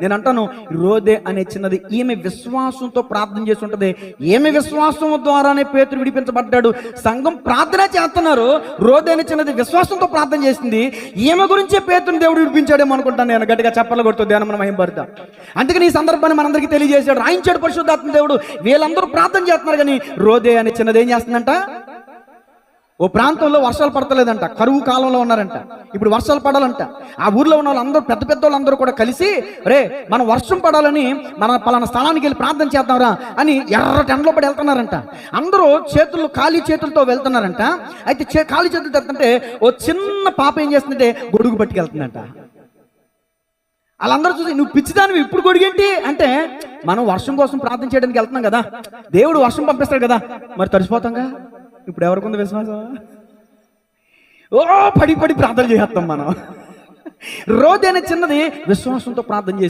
నేను అంటాను, రోదే అనే చిన్నది ఈమె విశ్వాసంతో ప్రార్థన చేసి ఉంటుంది. ఈమె విశ్వాసం ద్వారానే పేతురు విడిపించబడ్డాడు. సంఘం ప్రార్థన చేస్తున్నారు, రోదే అనే చిన్నది విశ్వాసంతో ప్రార్థన చేసింది. ఈమె గురించే పేతురుని దేవుడు విడిపించాడేమో అనుకుంటాను నేను. గట్టిగా చెప్పలు కొడుతూ ధ్యానం మనం మహిమపడతాం. అందుకని ఈ సందర్భాన్ని మనందరికీ తెలియజేశాడు, రాయించాడు పరిశుద్ధాత్మ దేవుడు. వీళ్ళందరూ ప్రార్థన చేస్తున్నారు, కానీ రోదే అనే చిన్నది ఏం చేస్తుందంట? ఓ ప్రాంతంలో వర్షాలు పడతలేదంట, కరువు కాలంలో ఉన్నారంట. ఇప్పుడు వర్షాలు పడాలంట. ఆ ఊర్లో ఉన్న వాళ్ళందరూ, పెద్ద పెద్ద వాళ్ళందరూ కూడా కలిసి, రే మనం వర్షం పడాలని మన పలానా స్థలానికి వెళ్ళి ప్రార్థన చేద్దాంరా అని ఎర్ర టెండలో పడి వెళ్తున్నారంట. అందరూ ఖాళీ చేతులతో వెళ్తున్నారంట. అయితే ఖాళీ చేతులతో వెళ్తుంటే ఓ చిన్న పాప ఏం చేస్తుందంటే గొడుగు పట్టుకెళ్తుందంట. వాళ్ళందరూ చూసి, నువ్వు పిచ్చిదానివి, ఇప్పుడు గొడుగేంటి అంటే, మనం వర్షం కోసం ప్రార్థన చేయడానికి వెళ్తున్నాం కదా, దేవుడు వర్షం పంపిస్తాడు కదా, మరి తడిసిపోతాంగా. ఇప్పుడు ఎవరికి ఉంది విశ్వాసం? పడి ప్రార్థన చేస్తాం మనం. రోదే అనే చిన్నది విశ్వాసంతో ప్రార్థన చేసి